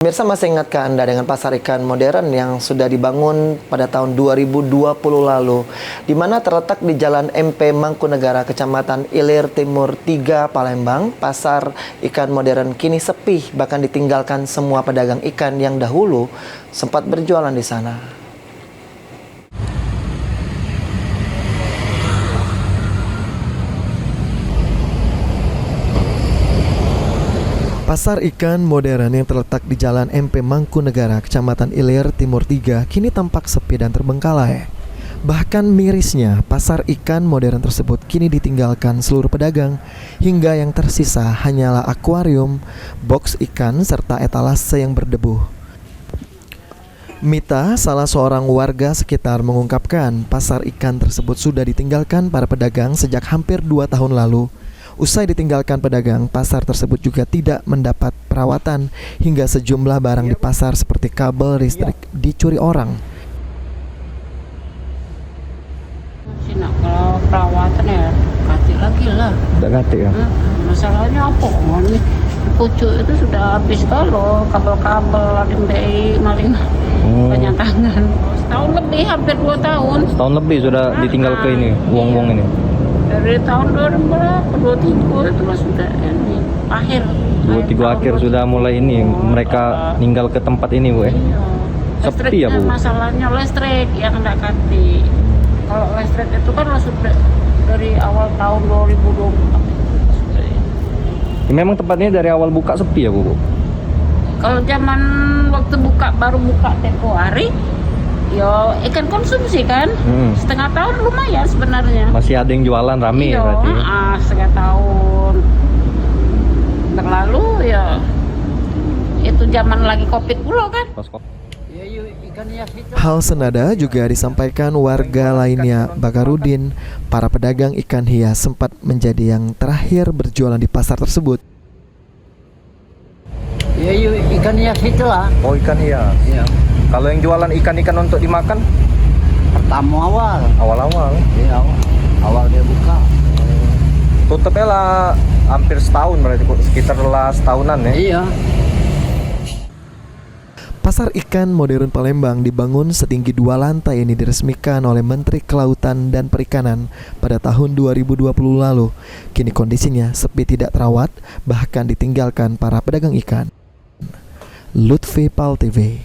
Pemirsa, masih ingatkah Anda dengan pasar ikan modern yang sudah dibangun pada tahun 2020 lalu, di mana terletak di Jalan MP Mangkunegara, Kecamatan Ilir Timur 3, Palembang. Pasar ikan modern kini sepi, bahkan ditinggalkan semua pedagang ikan yang dahulu sempat berjualan di sana. Pasar ikan modern yang terletak di Jalan MP Mangkunegara, Kecamatan Ilir Timur 3, kini tampak sepi dan terbengkalai. Bahkan mirisnya, pasar ikan modern tersebut kini ditinggalkan seluruh pedagang, hingga yang tersisa hanyalah akuarium, box ikan, serta etalase yang berdebu. Mita, salah seorang warga sekitar, mengungkapkan pasar ikan tersebut sudah ditinggalkan para pedagang sejak hampir 2 tahun lalu. Usai ditinggalkan pedagang, pasar tersebut juga tidak mendapat perawatan hingga sejumlah barang di pasar seperti kabel listrik dicuri orang. Kalau perawatan ya ganti lagi lah. Udah ganti ya? Masalahnya apa? Ini pucuk itu sudah habis kalau kabel-kabel ada BI maling banyak tangan. Setahun lebih, hampir 2 tahun. Setahun lebih sudah ditinggal ke ini, uang-uang ini. Dari tahun 2023 itu sudah ini akhir 23 akhir sudah mulai ini mereka tinggal ke tempat ini, Bu. Iya. Sepi ya, Bu. Masalahnya listrik yang enggak ganti. Kalau listrik itu kan sudah dari awal tahun 2024. Memang tempatnya dari awal buka sepi ya, Bu? Kalau zaman waktu baru buka tempo hari, yo ikan konsumsi kan, setengah tahun lumayan sebenarnya. Masih ada yang jualan rame Iyo, berarti. setengah tahun berlalu ya itu zaman lagi Covid pula kan. Hal senada juga disampaikan warga lainnya. Bakarudin, para pedagang ikan hias sempat menjadi yang terakhir berjualan di pasar tersebut. Ya, ikan hias itulah. Oh, ikan hias. Iya. Kalau yang jualan ikan-ikan untuk dimakan? Pertama awal. Awal-awal. Iya, awal dia buka. Tutupnya lah hampir setahun berarti, sekitar setahunan ya? Iya. Pasar ikan modern Palembang dibangun setinggi 2 lantai ini diresmikan oleh Menteri Kelautan dan Perikanan pada tahun 2020 lalu. Kini kondisinya sepi, tidak terawat, bahkan ditinggalkan para pedagang ikan. Lutfi Pal TV.